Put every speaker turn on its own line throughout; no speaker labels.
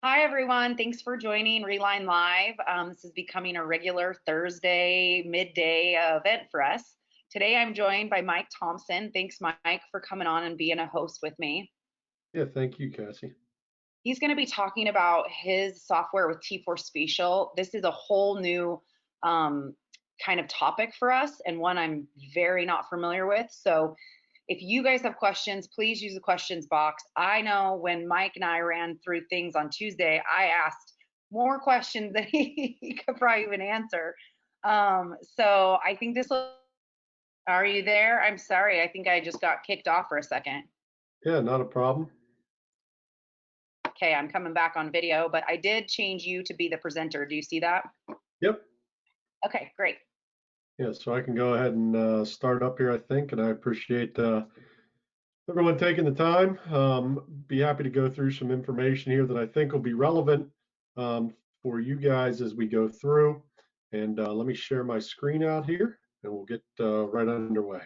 Hi, everyone. Thanks for joining Reline Live. This is becoming a regular Thursday midday event for us. Today, I'm joined by Mike Thompson. Thanks, Mike, for coming on and being a host with me.
Yeah, thank you, Cassie.
He's going to be talking about his software with T4 Spatial. This is a whole new um, kind of topic for us and one I'm very not familiar with. So if you guys have questions, please use the questions box. I know when Mike and I ran through things on Tuesday, I asked more questions than he could probably even answer. So I think this will, are you there? I'm sorry. I think I just got kicked off for a second.
Yeah, not a problem.
Okay, I'm coming back on video, but I did change you to be the presenter. Do you see that?
Yep.
Okay, great.
Yeah, so I can go ahead and start up here, I think, and I appreciate everyone taking the time. Be happy to go through some information here that I think will be relevant for you guys as we go through. And let me share my screen out here, and we'll get right underway.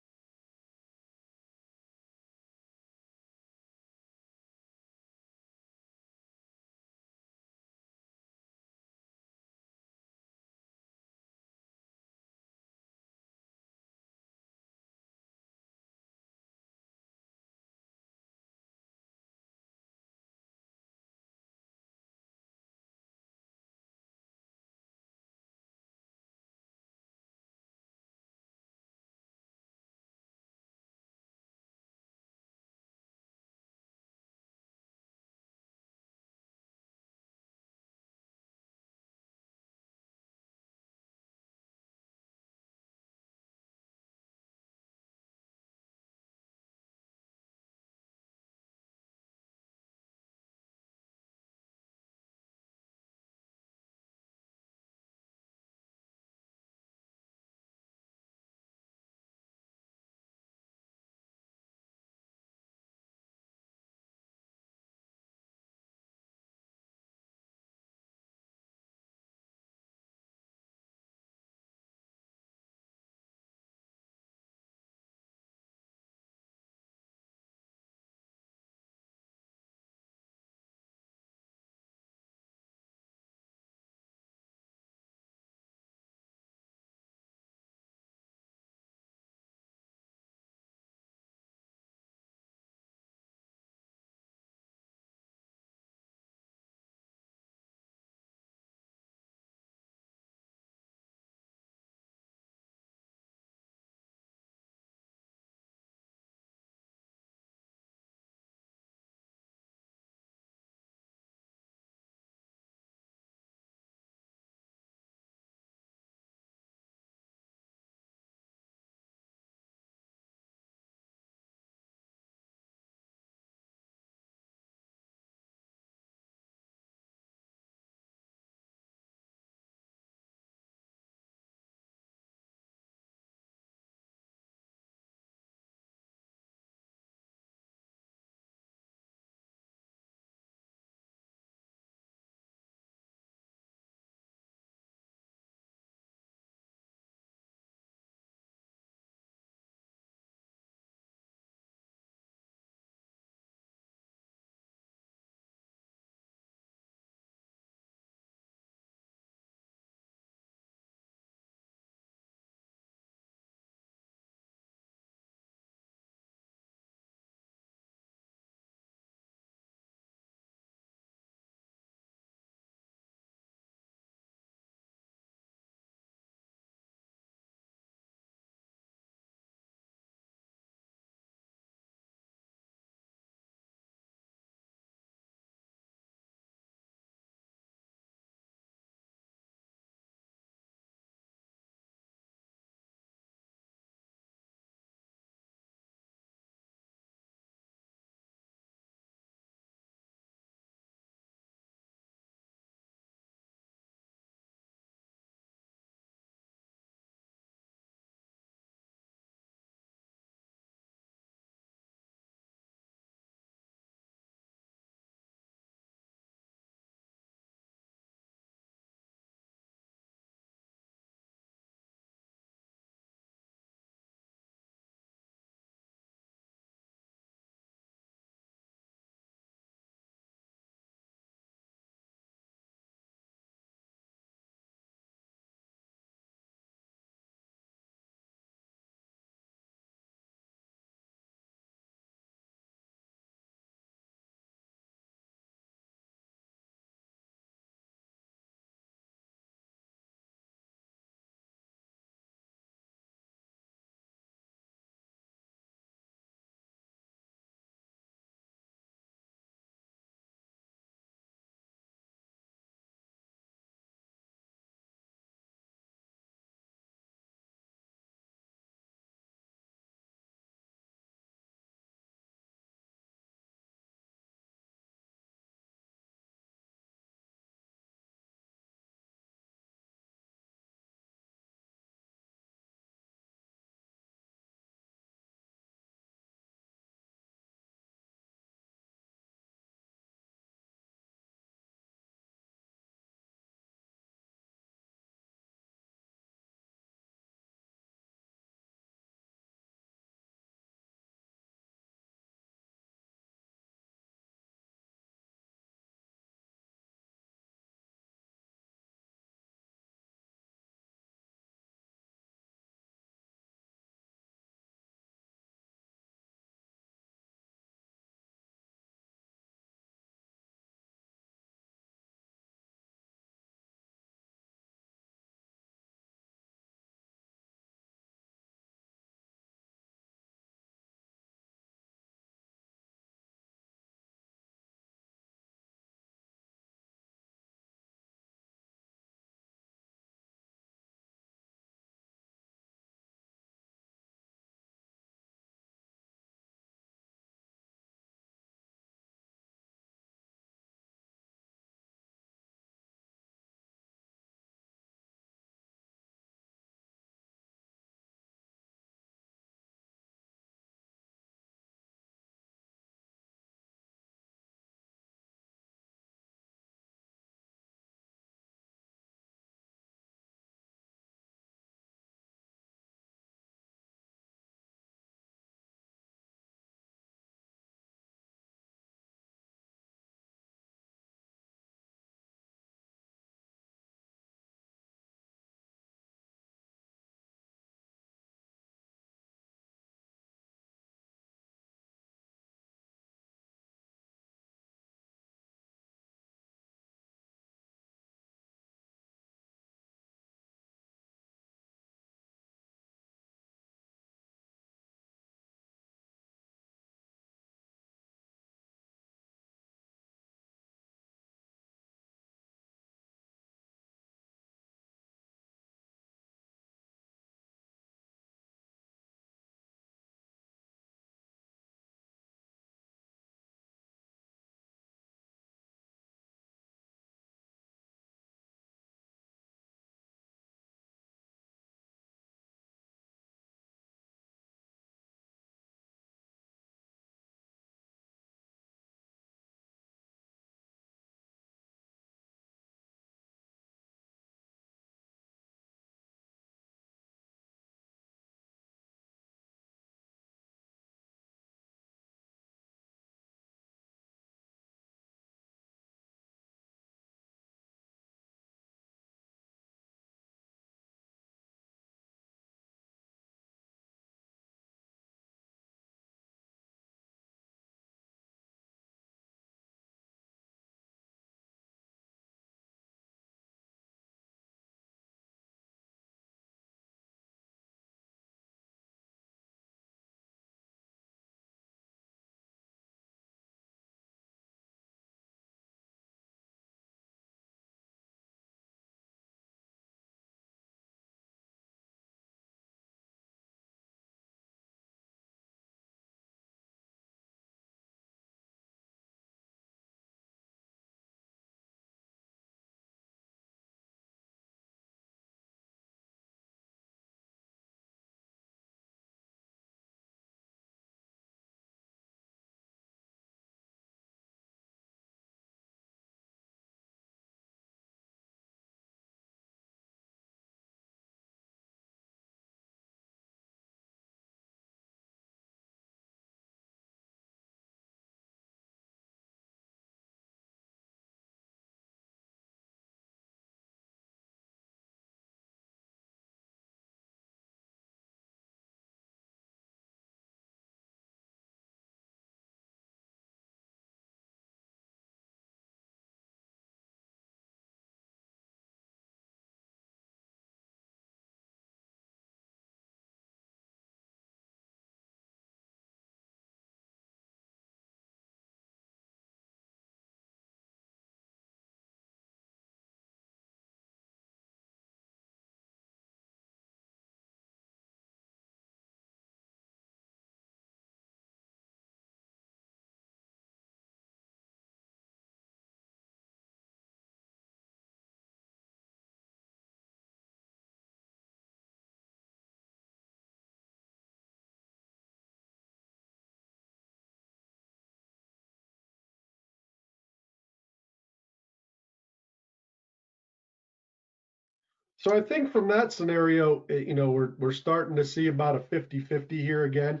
So I think from that scenario, we're starting to see about a 50-50 here again.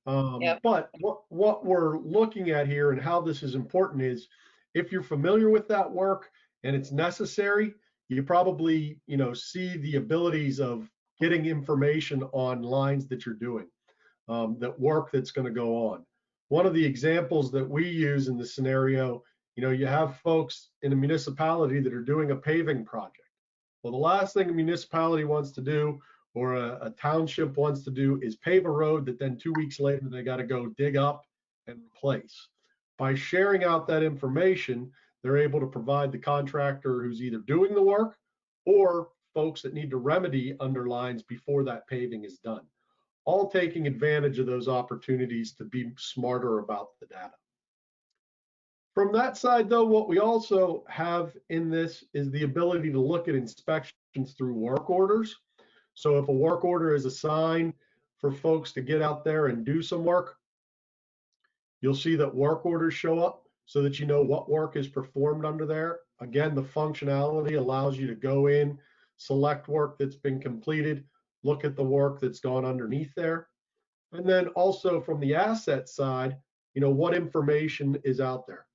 Yep.
But what we're looking at here and how this is important is if you're familiar with that work and it's necessary, you probably, see the abilities of getting information on lines that you're doing, that work that's going to go on. One of the examples that we use in the scenario, you have folks in a municipality that are doing a paving project. Well, the last thing a municipality wants to do or a township wants to do is pave a road that then 2 weeks later they got to go dig up and replace. By sharing out that information, they're able to provide the contractor who's either doing the work or folks that need to remedy underlines before that paving is done. All taking advantage of those opportunities to be smarter about the data. From that side, though, what we also have in this is the ability to look at inspections through work orders. So if a work order is assigned for folks to get out there and do some work, you'll see that work orders show up so that you know what work is performed under there. Again, the functionality allows you to go in, select work that's been completed, look at the work that's gone underneath there. And then also from the asset side, what information is out there.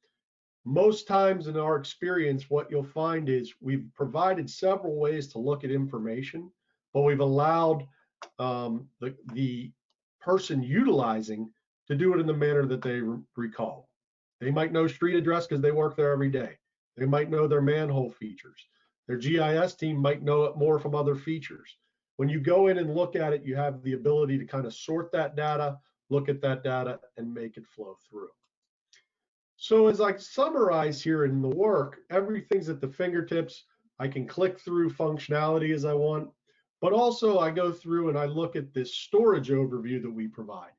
Most times in our experience, what you'll find is we've provided several ways to look at information, but we've allowed the person utilizing to do it in the manner that they recall. They might know street address because they work there every day. They might know their manhole features. Their GIS team might know it more from other features. When you go in and look at it, you have the ability to kind of sort that data, look at that data, and make it flow through. So as I summarize here in the work, everything's at the fingertips. I can click through functionality as I want, but also I go through and I look at this storage overview that we provide.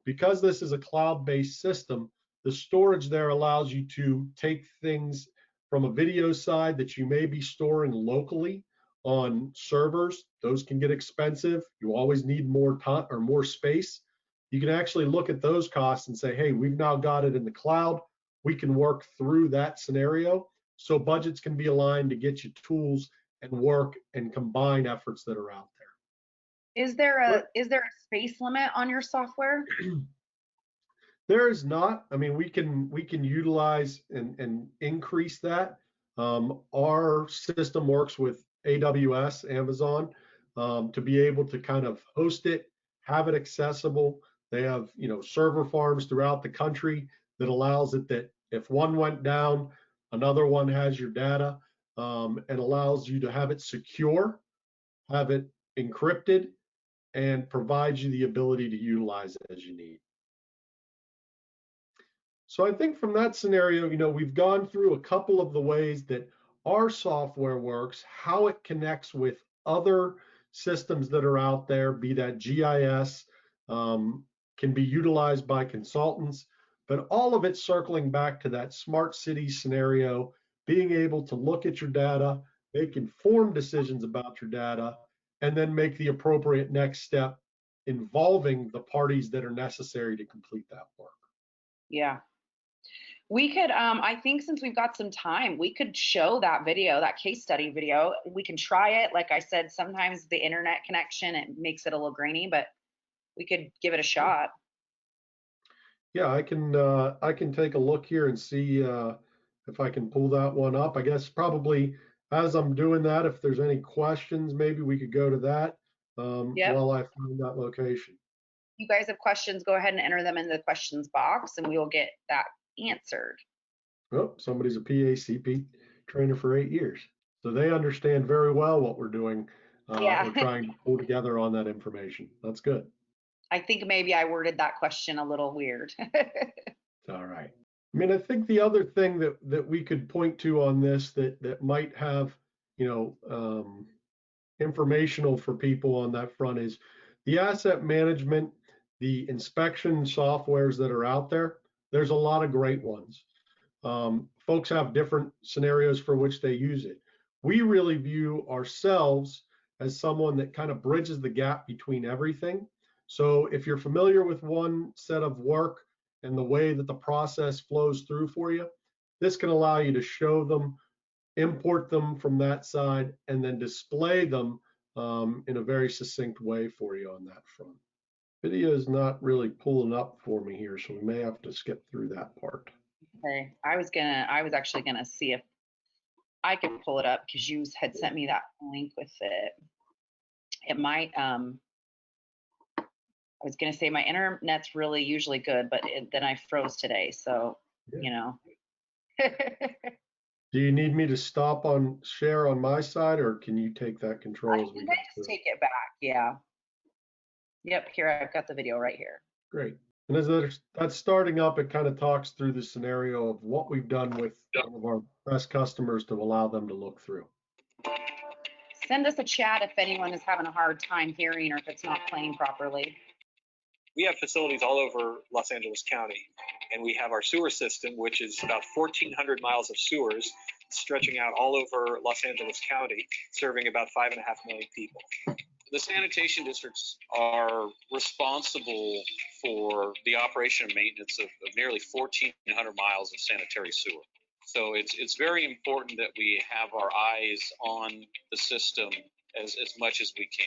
Because this is a cloud-based system, the storage there allows you to take things from a video side that you may be storing locally on servers. Those can get expensive. You always need more time or more space. You can actually look at those costs and say, hey, we've now got it in the cloud. We can work through that scenario. So budgets can be aligned to get you tools and work and combine efforts that are out there.
Is there a space limit on your software?
There is not. I mean, we can utilize and increase that. Our system works with AWS, Amazon, to be able to kind of host it, have it accessible. They have server farms throughout the country that allows it that if one went down, another one has your data, and allows you to have it secure, have it encrypted, and provides you the ability to utilize it as you need. So I think from that scenario, we've gone through a couple of the ways that our software works, how it connects with other systems that are out there, be that GIS, can be utilized by consultants, but all of it circling back to that smart city scenario, being able to look at your data, make informed decisions about your data, and then make the appropriate next step involving the parties that are necessary to complete that work.
Yeah. We could, I think since we've got some time, we could show that video, that case study video. We can try it. Like I said, sometimes the internet connection, it makes it a little grainy, but we could give it a shot.
Yeah, I can take a look here and see if I can pull that one up. I guess probably as I'm doing that, if there's any questions, maybe we could go to that
Yep.
while I find that location.
You guys have questions, go ahead and enter them in the questions box and we will get that answered.
Oh, somebody's a PACP trainer for 8 years. So they understand very well what we're doing
Yeah.
or trying to pull together on that information. That's good.
I think maybe I worded that question a little weird.
All right. I mean, I think the other thing that we could point to on this that might have, informational for people on that front is the asset management, the inspection softwares that are out there. There's a lot of great ones. Folks have different scenarios for which they use it. We really view ourselves as someone that kind of bridges the gap between everything. So if you're familiar with one set of work and the way that the process flows through for you, this can allow you to show them import them from that side, and then display them in a very succinct way for you on that front. Video is not really pulling up for me here, so we may have to skip through that part.
Okay, I was actually gonna see if I could pull it up because you had sent me that link with it. It might, I was gonna say my internet's really usually good, but then I froze today, so,
Yeah.
you know.
Do you need me to stop on share on my side, or can you take that
I
control as we
think
go
I just
through?
take it back, yeah. Yep, here, I've got the video right here.
Great. And as that's starting up, it kind of talks through the scenario of what we've done with some of our best customers to allow them to look through.
Send us a chat if anyone is having a hard time hearing or if it's not playing properly.
We have facilities all over Los Angeles County, and we have our sewer system, which is about 1,400 miles of sewers stretching out all over Los Angeles County, serving about 5.5 million people. The sanitation districts are responsible for the operation and maintenance of nearly 1,400 miles of sanitary sewer. So it's very important that we have our eyes on the system as much as we can.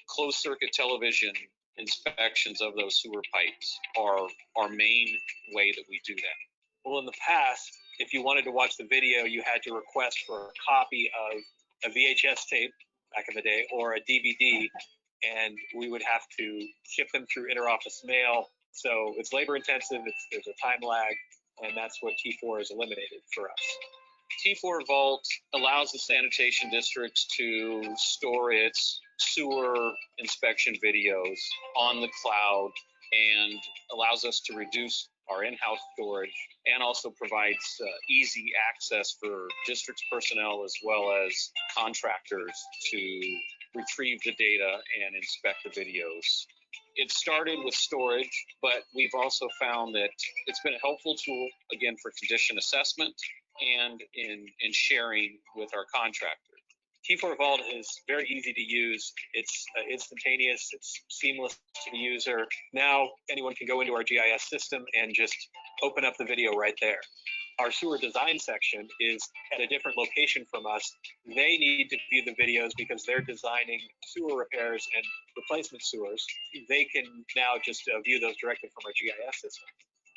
Closed circuit television inspections of those sewer pipes are our main way that we do that. Well, in the past, if you wanted to watch the video, you had to request for a copy of a VHS tape back in the day or a DVD, and we would have to ship them through interoffice mail. So it's labor intensive, there's a time lag, and that's what T4 has eliminated for us. T4 Vault allows the sanitation districts to store its sewer inspection videos on the cloud and allows us to reduce our in-house storage and also provides easy access for districts personnel as well as contractors to retrieve the data and inspect the videos. It started with storage, but we've also found that it's been a helpful tool, again, for condition assessment and in sharing with our contractor. T4 Vault is very easy to use. It's instantaneous. It's seamless to the user. Now anyone can go into our GIS system and just open up the video right there. Our sewer design section is at a different location from us. They need to view the videos because they're designing sewer repairs and replacement sewers. They can now just view those directly from our GIS system.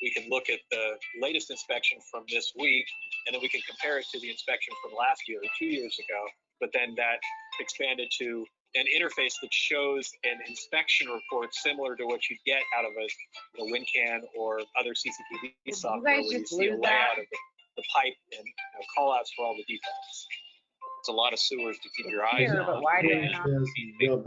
We can look at the latest inspection from this week, and then we can compare it to the inspection from last year or 2 years ago. But then that expanded to an interface that shows an inspection report similar to what you get out of a WinCan or other CCTV software, where you see a layout of the pipe and call outs for all the defects. It's a lot of sewers to keep your eyes on.
But why did I not?
They're all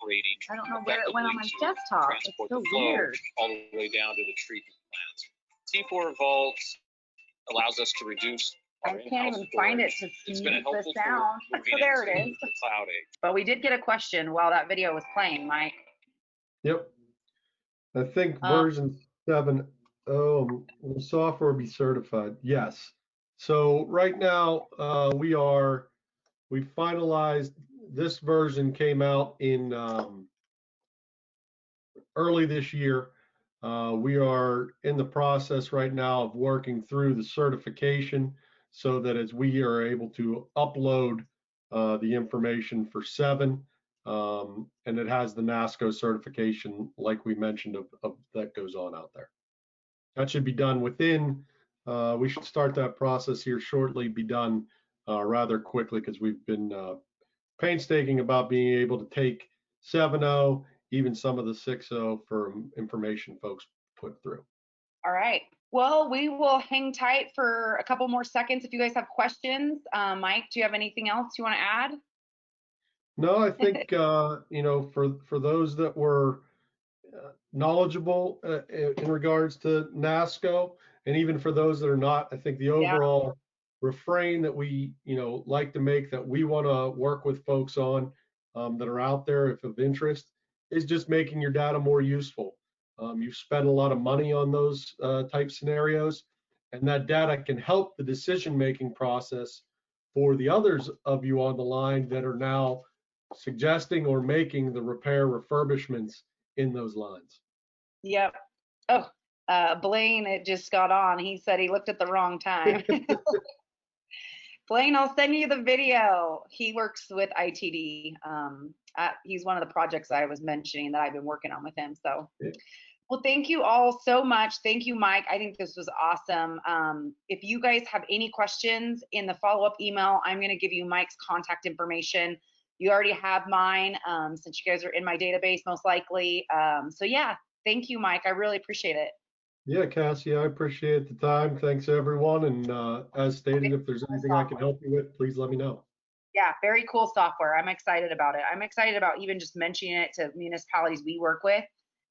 operating.
I don't know where it went on my desktop. It's so weird.
All the way down to the treatment plants. T4 Vault allows us to reduce.
I can't even find it to see the sound. So there it is. But we did get a question while that video was playing, Mike.
Yep. I think version 7, will software be certified? Yes. So right now we finalized, this version came out in early this year. We are in the process right now of working through the certification so that as we are able to upload the information for 7, and it has the NASCO certification, like we mentioned, of that goes on out there. That should be done within, we should start that process here shortly, be done rather quickly, because we've been painstaking about being able to take 7.0, even some of the 6.0 for information folks put through.
All right. Well, we will hang tight for a couple more seconds if you guys have questions. Mike, do you have anything else you want to add?
No, I think, for those that were knowledgeable in regards to NASCO, and even for those that are not, I think the overall refrain that we, like to make, that we want to work with folks on that are out there, if of interest, is just making your data more useful. You've spent a lot of money on those type scenarios, and that data can help the decision-making process for the others of you on the line that are now suggesting or making the repair refurbishments in those lines.
Yep. Oh, Blaine, it just got on. He said he looked at the wrong time. Blaine, I'll send you the video. He works with ITD. He's one of the projects I was mentioning that I've been working on with him. So,
Yeah.
well, thank you all so much. Thank you, Mike. I think this was awesome. If you guys have any questions in the follow-up email, I'm going to give you Mike's contact information. You already have mine since you guys are in my database, most likely. So yeah, thank you, Mike. I really appreciate it.
Yeah, Cassie, I appreciate the time. Thanks, everyone. And as stated, if there's anything I can help you with, please let me know.
Yeah, very cool software. I'm excited about it. I'm excited about even just mentioning it to municipalities we work with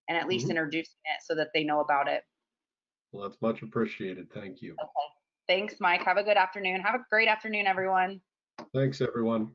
and at least introducing it so that they know about it.
Well, that's much appreciated. Thank you.
Okay. Thanks, Mike. Have a good afternoon. Have a great afternoon, everyone.
Thanks, everyone.